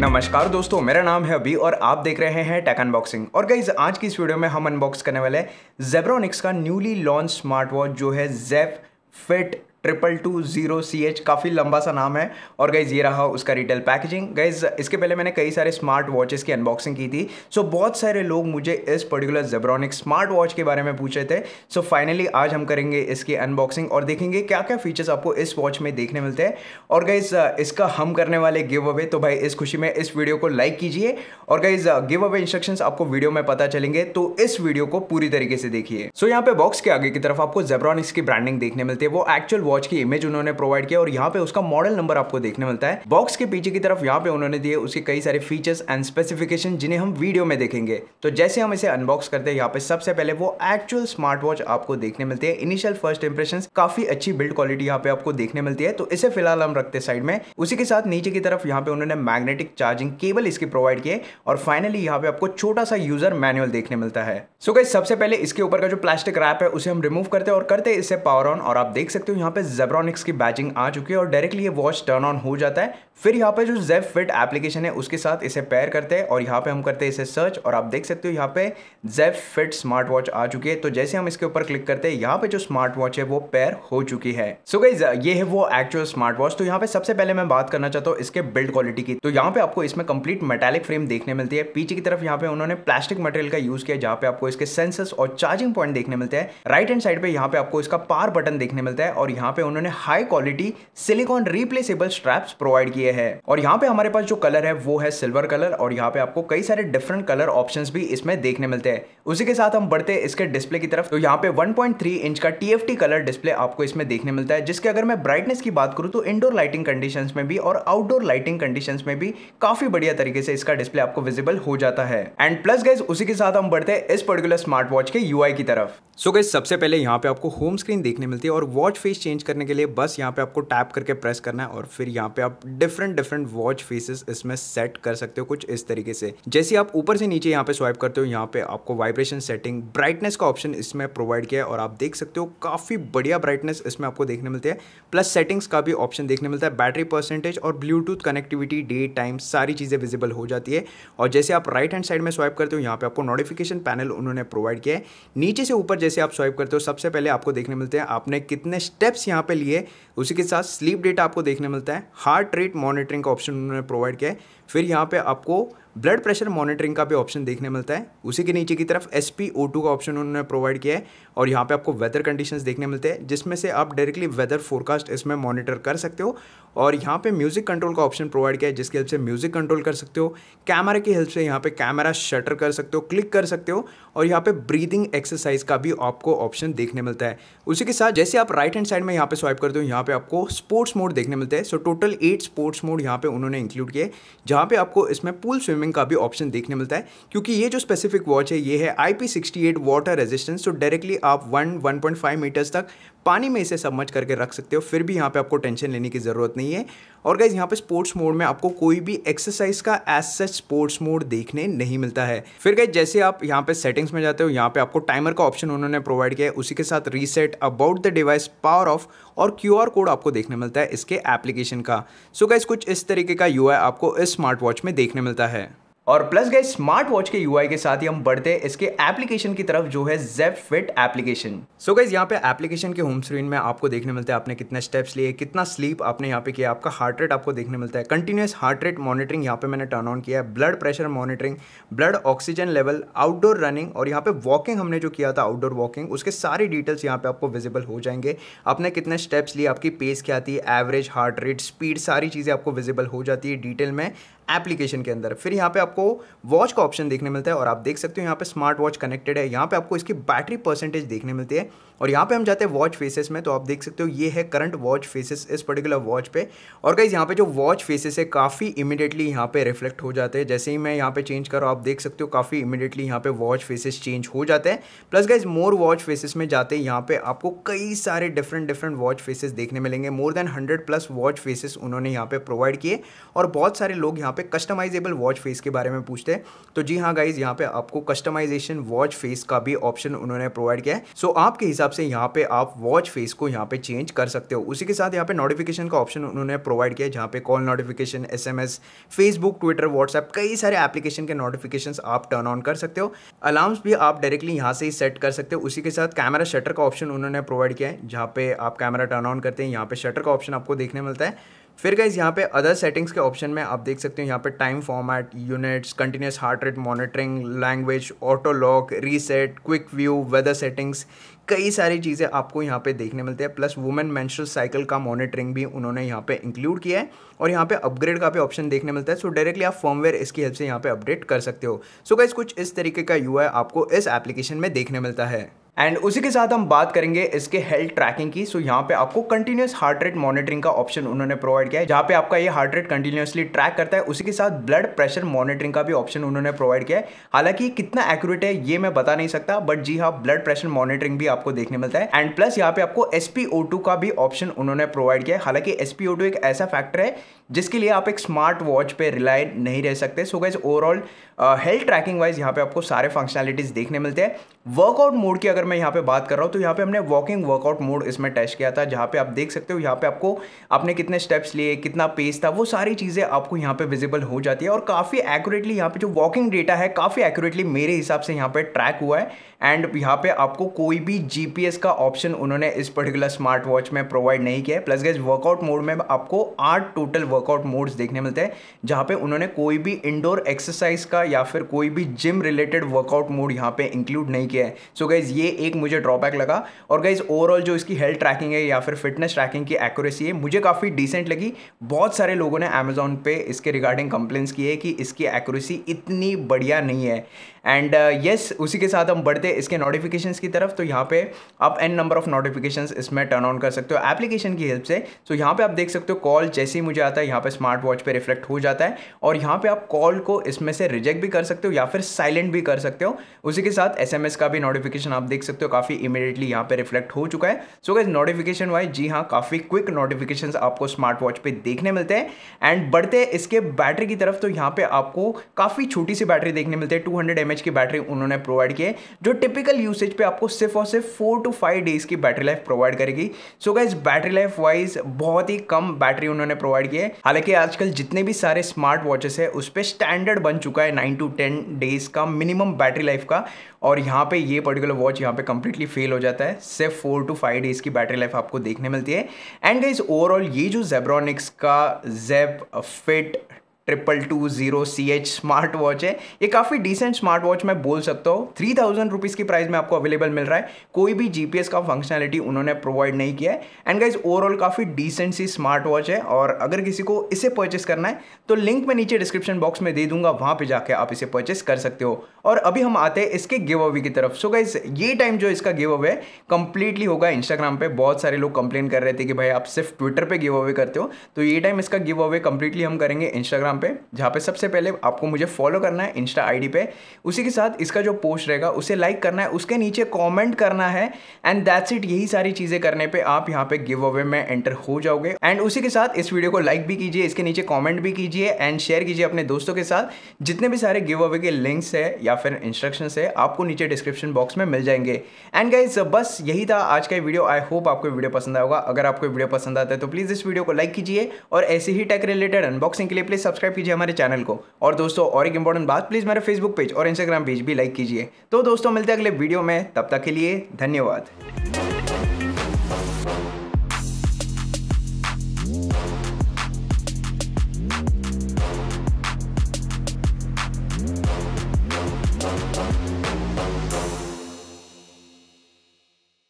नमस्कार दोस्तों, मेरा नाम है अभी और आप देख रहे हैं टेक अनबॉक्सिंग। और गाइज आज की इस वीडियो में हम अनबॉक्स करने वाले हैं जेब्रोनिक्स का न्यूली लॉन्च स्मार्ट वॉच जो है Zeb-Fit2220CH। काफ़ी लंबा सा नाम है। और गाइज ये रहा उसका रिटेल पैकेजिंग। गाइज इसके पहले मैंने कई सारे स्मार्ट वॉचेस की अनबॉक्सिंग की थी। सो बहुत सारे लोग मुझे इस पर्टिकुलर जेब्रोनिक्स स्मार्ट वॉच के बारे में पूछ रहे थे। सो फाइनली आज हम करेंगे इसकी अनबॉक्सिंग और देखेंगे क्या क्या फीचर्स आपको इस वॉच में देखने मिलते हैं। और गाइज इसका हम करने वाले गिव अवे, तो भाई इस खुशी में इस वीडियो को लाइक कीजिए। और गाइज गिव अवे इंस्ट्रक्शंस आपको वीडियो में पता चलेंगे, तो इस वीडियो को पूरी तरीके से देखिए। सो यहाँ पे बॉक्स के आगे की तरफ आपको जेब्रोनिक्स की ब्रांडिंग देखने मिलती है। वो एक्चुअल वॉच की इमेज उन्होंने प्रोवाइड किया और यहाँ पे उसका मॉडल नंबर आपको देखने मिलता है। बॉक्स के पीछे की तरफ यहाँ पे उन्होंने दिए उसके कई सारे फीचर्स एंड स्पेसिफिकेशन जिन्हें हम वीडियो में देखेंगे। तो जैसे हम इसे अनबॉक्स करते हैं, यहाँ पे सबसे पहले वो एक्चुअल स्मार्ट वॉच आपको देखने मिलती है। इनिशियल फर्स्ट इंप्रेशंस, काफी अच्छी बिल्ड क्वालिटी यहाँ पे आपको देखने मिलती है। तो इसे फिलहाल हम रखते हैं साइड में। उसी के साथ नीचे की तरफ यहाँ पे उन्होंने मैग्नेटिक चार्जिंग केबल इसकी प्रोवाइड किए और फाइनली यहाँ पे आपको छोटा सा यूजर मैनुअल देखने मिलता है। सो गाइस सबसे पहले इसके ऊपर का जो प्लास्टिक रैप है उसे हम रिमूव करते हैं और करते हैं इसे पावर ऑन। और आप देख सकते हो यहाँ पे जेब्रोनिक्स की बैजिंग आ चुकी है और डायरेक्टली ये वॉच टर्न ऑन हो जाता है। फिर यहाँ पे जो जेब फिट एप्लीकेशन है उसके साथ इसे पेयर करते हैं और यहाँ पे हम करते हैं इसे सर्च। और आप देख सकते हो यहाँ पे जेब फिट स्मार्ट वॉच आ चुकी है। तो जैसे हम इसके ऊपर क्लिक करते हैं, यहाँ पे जो स्मार्ट वॉच है वो पेयर हो चुकी है। सो गाइस ये है वो एक्चुअल स्मार्ट वॉच। तो यहाँ पे सबसे पहले मैं बात करना चाहता हूँ इसके बिल्ड क्वालिटी की। तो यहाँ पे आपको इसमें कंप्लीट मेटालिक फ्रेम देखने मिलती है। पीछे की तरफ यहाँ पे उन्होंने प्लास्टिक मटेरियल का यूज किया, जहाँ पे आपको इसके सेंसर्स और चार्जिंग पॉइंट देखने मिलते हैं। राइट हैंड साइड पे यहाँ पे आपको इसका पावर बटन देखने मिलता है और यहाँ पे उन्होंने high quality silicon replaceable straps provide किए हैं। और यहाँ पे हमारे पास जो कलर है वो है सिल्वर कलर और यहाँ पे आपको कई सारे डिफरेंट कलर ऑप्शंस भी इसमें देखने मिलते हैं। उसी के साथ हम बढ़ते हैं इसके डिस्प्ले की तरफ। तो यहाँ पे 1.3 इंच का TFT कलर डिस्प्ले आपको इसमें देखने मिलता है, जिसके अगर मैं ब्राइटनेस की बात करूँ तो इंडोर लाइटिंग कंडीशंस में भी और आउटडोर लाइटिंग कंडीशंस में भी काफी बढ़िया तरीके से इसका डिस्प्ले आपको विजिबल हो जाता है। एंड प्लस गाइस उसी के साथ हम बढ़ते हैं इस पर्टिकुलर स्मार्ट वॉच के UI की तरफ। सो गाइस सबसे पहले यहाँ पे आपको होम स्क्रीन देखने मिलती है और वॉच फेस चेंज करने के लिए बस यहाँ पे आपको टैप करके प्रेस करना है और फिर यहाँ पे आप डिफरेंट वॉच फेसेस इसमें सेट कर सकते हो कुछ इस तरीके से। जैसे आप ऊपर से नीचे यहाँ पे स्वाइप करते हो, यहाँ पे आपको वाइब्रेशन सेटिंग, ब्राइटनेस का ऑप्शन इसमें प्रोवाइड किया है और आप देख सकते हो काफी बढ़िया ब्राइटनेस इसमें आपको देखने मिलती है। प्लस सेटिंग्स का भी ऑप्शन देखने मिलता है, बैटरी परसेंटेज और ब्लूटूथ कनेक्टिविटी, डे टाइम, सारी चीजें विजिबल हो जाती है। और जैसे आप राइट हैंड साइड में स्वाइप करते हो, यहाँ पे आपको नोटिफिकेशन पैनल उन्होंने प्रोवाइड किया है। नीचे से ऊपर जैसे आप स्वाइप करते हो, सबसे पहले आपको देखने मिलते हैं आपने कितने स्टेप्स यहाँ पे लिए। उसी के साथ स्लीप डेटा आपको देखने मिलता है, हार्ट रेट मॉनिटरिंग का ऑप्शन उन्होंने प्रोवाइड किया है। फिर यहाँ पे आपको ब्लड प्रेशर मॉनिटरिंग का भी ऑप्शन देखने मिलता है। उसी के नीचे की तरफ SpO2 का ऑप्शन उन्होंने प्रोवाइड किया है और यहाँ पे आपको वेदर कंडीशंस देखने मिलते हैं, जिसमें से आप डायरेक्टली वेदर फोरकास्ट इसमें मॉनिटर कर सकते हो। और यहाँ पे म्यूजिक कंट्रोल का ऑप्शन प्रोवाइड किया है, जिसकी हेल्प से म्यूजिक कंट्रोल कर सकते हो। कैमरा की हेल्प से यहाँ पे कैमरा शटर कर सकते हो, क्लिक कर सकते हो। और यहाँ पे ब्रीदिंग एक्सरसाइज का भी आपको ऑप्शन देखने मिलता है। उसी के साथ जैसे आप राइट हैंड साइड में यहाँ पे स्वाइप करते हो, यहाँ पे आपको स्पोर्ट्स मोड देखने मिलते हैं। सो टोटल 8 स्पोर्ट्स मोड यहाँ पे उन्होंने इंक्लूड किए, जहाँ पे आपको इसमें पूल स्विमिंग का भी ऑप्शन देखने मिलता है। क्योंकि ये जो स्पेसिफिक वॉच है ये है IP68 वाटर रेजिस्टेंस, तो डायरेक्टली आप 1.5 मीटर्स तक पानी में इसे सबमर्ज करके रख सकते हो। फिर भी यहाँ पे आपको टेंशन लेने की जरूरत नहीं है। और गाइज यहाँ पे स्पोर्ट्स मोड में आपको कोई भी एक्सरसाइज का एज सच स्पोर्ट्स मोड देखने नहीं मिलता है। फिर गाइज जैसे आप यहाँ पे सेटिंग्स में जाते हो, यहाँ पे आपको टाइमर का ऑप्शन उन्होंने प्रोवाइड किया है। उसी के साथ reset, about the device, power of और QR कोड आपको देखने मिलता है इसके एप्लीकेशन का। सो गाइज कुछ इस तरीके का UI आपको इस स्मार्ट वॉच में देखने मिलता है। और प्लस गाइस स्मार्ट वॉच के UI के साथ ही हम बढ़ते हैं इसके एप्लीकेशन की तरफ, जो है जेब फिट एप्लीकेशन। सो गाइस यहाँ पे एप्लीकेशन के होम स्क्रीन में आपको देखने मिलता है आपने कितने स्टेप्स लिए, कितना स्लीप आपने यहाँ पे किया, आपका हार्ट रेट आपको देखने मिलता है, कंटिन्यूअस हार्ट रेट मॉनिटरिंग यहाँ पे मैंने टर्न ऑन किया है, blood pressure monitoring, blood oxygen level, outdoor running और यहाँ पे वॉकिंग हमने जो किया था आउटडोर वॉकिंग, उसके सारी डिटेल्स यहाँ पे आपको विजिबल हो जाएंगे। आपने कितने स्टेप्स लिए, आपकी पेस क्या थी, एवरेज हार्ट रेट, स्पीड, सारी चीज़ें आपको विजिबल हो जाती है डिटेल में एप्लीकेशन के अंदर। फिर यहाँ पे आपको वॉच का ऑप्शन देखने मिलता है और आप देख सकते हो यहाँ पे स्मार्ट वॉच कनेक्टेड है। यहाँ पे आपको इसकी बैटरी परसेंटेज देखने मिलती है और यहाँ पे हम जाते हैं वॉच फेसेस में। तो आप देख सकते हो ये है करंट वॉच फेसेस इस पर्टिकुलर वॉच पे। और गाइज यहाँ पे जो वॉच फेसेस है काफ़ी इमीडिएटली यहाँ पे रिफ्लेक्ट हो जाते हैं। जैसे ही मैं यहाँ पे चेंज करूँ, आप देख सकते हो काफ़ी इमीडिएटली यहाँ पे वॉच फेसेस चेंज हो जाते हैं। प्लस गाइज मोर वॉच फेसेस में जाते हैं, यहाँ पे आपको कई सारे डिफरेंट वॉच फेसेस देखने मिलेंगे। मोर देन 100+ वॉच फेसेस उन्होंने यहाँ पे प्रोवाइड किए और बहुत सारे लोग यहाँ पे कस्टमाइजेबल वॉच फेस के बारे में पूछते हैं। तो जी हाँ गाइज, यहाँ पे आपको कस्टमाइजेशन वॉच फेस का भी ऑप्शन उन्होंने प्रोवाइड किया है। सो आपके हिसाब हिसाब से यहाँ पे आप वॉच फेस को यहाँ पे चेंज कर सकते हो। उसी के साथ यहाँ पे नोटिफिकेशन का ऑप्शन उन्होंने प्रोवाइड किया है, जहाँ पे call notification, SMS, Facebook, Twitter, WhatsApp, कई सारे एप्लीकेशन के नोटिफिकेशंस आप टर्न ऑन कर सकते हो। अलार्म्स भी आप डायरेक्टली यहाँ से ही सेट कर सकते हो। उसी के साथ कैमरा शटर का ऑप्शन उन्होंने प्रोवाइड किया है, जहाँ पे आप कैमरा टर्न ऑन करते हैं यहाँ पे शटर का ऑप्शन आपको देखने मिलता है। फिर गाइस यहाँ पे अदर सेटिंग्स के ऑप्शन में आप देख सकते हो यहाँ पे time format, units, continuous heart rate monitoring, language, auto lock, reset, quick view, weather settings, कई सारी चीज़ें आपको यहाँ पे देखने मिलते हैं। प्लस वुमेन मेंस्ट्रुअल साइकिल का मॉनिटरिंग भी उन्होंने यहाँ पे इंक्लूड किया है और यहाँ पे अपग्रेड का भी ऑप्शन देखने मिलता है। सो डायरेक्टली आप फर्मवेयर इसकी हेल्प से यहाँ पे अपडेट कर सकते हो। सो गाइस कुछ इस तरीके का UI आपको इस एप्लीकेशन में देखने मिलता है। एंड उसी के साथ हम बात करेंगे इसके हेल्थ ट्रैकिंग की। सो यहाँ पे आपको कंटिन्यूस हार्ट रेट मॉनिटरिंग का ऑप्शन उन्होंने प्रोवाइड किया है, जहाँ पे आपका ये हार्ट रेट कंटिन्यूसली ट्रैक करता है। उसी के साथ ब्लड प्रेशर मॉनिटरिंग का भी ऑप्शन उन्होंने प्रोवाइड किया है। हालांकि कितना एक्यूरेट है ये मैं बता नहीं सकता, बट जी हाँ, ब्लड प्रेशर मॉनिटरिंग भी आपको देखने मिलता है। एंड प्लस यहाँ पे आपको SpO2 का भी ऑप्शन उन्होंने प्रोवाइड किया है। हालांकि SpO2 एक ऐसा फैक्टर है जिसके लिए आप एक स्मार्ट वॉच पे रिलाई नहीं रह सकते। So guys overall health trekking wise यहाँ पे आपको सारे फंक्शनैलिटीज देखने मिलते हैं। वर्कआउट मोड की अगर मैं यहाँ पे बात कर रहा हूँ तो यहाँ पे हमने वॉकिंग वर्कआउट मोड इसमें टेस्ट किया था, जहाँ पे आप देख सकते हो यहाँ पे आपको आपने कितने स्टेप्स लिए, कितना पेस था, वो सारी चीज़ें आपको यहाँ पे विजिबल हो जाती है। और काफ़ी एक्यूरेटली यहाँ पे जो वॉकिंग डेटा है काफ़ी एक्यूरेटली मेरे हिसाब से यहाँ पे ट्रैक हुआ है। एंड यहाँ पे आपको कोई भी GPS का ऑप्शन उन्होंने इस पर्टिकुलर स्मार्ट वॉच में प्रोवाइड नहीं किया है। प्लस गाइस वर्कआउट मोड में आपको 8 टोटल वर्कआउट मोड्स देखने मिलते हैं, जहाँ पे उन्होंने कोई भी इंडोर एक्सरसाइज का या फिर कोई भी जिम रिलेटेड वर्कआउट मोड यहाँ पे इंक्लूड नहीं किया है। सो गाइज ये एक मुझे ड्रॉबैक लगा। और गाइज ओवरऑल जो इसकी हेल्थ ट्रैकिंग है या फिर फिटनेस ट्रैकिंग की एक्यूरेसी है मुझे काफ़ी डिसेंट लगी। बहुत सारे लोगों ने अमेजोन पे इसके रिगार्डिंग कंप्लेंट्स किए है कि इसकी एक्यूरेसी इतनी बढ़िया नहीं है। एंड यस उसी के साथ हम बढ़ते इसके नोटिफिकेशंस की तरफ। तो यहाँ पे आप n नंबर ऑफ नोटिफिकेशंस इसमें टर्न ऑन कर सकते हो एप्लीकेशन की हेल्प से। सो यहाँ पे आप देख सकते हो कॉल जैसे ही मुझे आता है यहाँ पे स्मार्ट वॉच पे रिफ्लेक्ट हो जाता है और यहाँ पे आप कॉल को इसमें से रिजेक्ट भी कर सकते हो या फिर साइलेंट भी कर सकते हो। उसी के साथ SMS का भी नोटिफिकेशन आप देख सकते हो काफ़ी इमीडिएटली यहाँ पे रिफ्लेक्ट हो चुका है। सो गाइस नोटिफिकेशन वाइज जी हाँ काफ़ी क्विक नोटिफिकेशन आपको स्मार्ट वॉच पे देखने मिलते हैं। एंड बढ़ते इसके बैटरी की तरफ तो यहाँ पे आपको काफ़ी छोटी सी बैटरी देखने मिलती है। 200 mAh की बैटरी उन्होंने प्रोवाइड की है, जो टिपिकल यूसेज पे आपको सिर्फ और सिर्फ 4 to 5 डेज की बैटरी लाइफ प्रोवाइड करेगी। So guys battery life wise बहुत ही कम बैटरी उन्होंने प्रोवाइड की है। हालांकि आजकल जितने भी सारे स्मार्ट वॉचेस है उस पर स्टैंडर्ड बन चुका है 9 to 10 डेज का मिनिमम बैटरी लाइफ का, और यहाँ पे ये पर्टिकुलर वॉच यहाँ पे कंप्लीटली फेल हो जाता है। सिर्फ 4 to 5 डेज की बैटरी लाइफ आपको देखने मिलती है। एंड गाइस ओवरऑल ये जो Zebronics का Zeb-Fit2220CH स्मार्ट वॉच है ये काफ़ी डिसेंट स्मार्ट वॉच मैं बोल सकता हूँ। 3000 रुपीज़ की प्राइस में आपको अवेलेबल मिल रहा है। कोई भी GPS का फंक्शनैलिटी उन्होंने प्रोवाइड नहीं किया है। एंड गाइज ओवरऑल काफ़ी डिसेंट सी स्मार्ट वॉच है, और अगर किसी को इसे परचेस करना है तो लिंक मैं नीचे डिस्क्रिप्शन बॉक्स में दे दूंगा, वहाँ पर जाके आप इसे परचेस कर सकते हो। और अभी हम आते हैं इसके गिव अवे की तरफ। सो गाइज ये टाइम जो इसका गिव अवे कंप्लीटली होगा इंस्टाग्राम पे। बहुत सारे लोग कंप्लेन कर रहे थे कि भाई आप सिर्फ ट्विटर पे गिव अवे करते हो, तो ये टाइम इसका गिव अवे कंप्लीटली हम करेंगे इंस्टाग्राम पे, जहाँ पे सबसे पहले आपको मुझे फॉलो करना है इंस्टा आईडी पे। उसी के साथ इसका जो पोस्ट रहेगा उसे लाइक करना है, उसके नीचे कमेंट करना है, एंड दैट्स इट। यही सारी चीजें करने पे आप यहाँ पे गिव अवे में एंटर हो जाओगे। एंड उसी के साथ इस वीडियो को लाइक भी कीजिए, इसके नीचे कमेंट भी कीजिए एंड शेयर कीजिए अपने दोस्तों के साथ। जितने भी सारे गिव अवे के लिंक्स है या फिर इंस्ट्रक्शंस है आपको नीचे डिस्क्रिप्शन बॉक्स में मिल जाएंगे। एंड गाइज बस यही था आज का वीडियो। आई होप आपको वीडियो पसंद आएगा। अगर आपको वीडियो पसंद आता है तो प्लीज इस वीडियो को लाइक कीजिए, और ऐसे ही टेक रिलेटेड अनबॉक्सिंग के लिए प्लीज सब्सक्राइब कीजिए हमारे चैनल को। और दोस्तों और एक इंपॉर्टेंट बात, प्लीज मेरे फेसबुक पेज और इंस्टाग्राम पेज भी लाइक कीजिए। तो दोस्तों मिलते हैं अगले वीडियो में, तब तक के लिए धन्यवाद।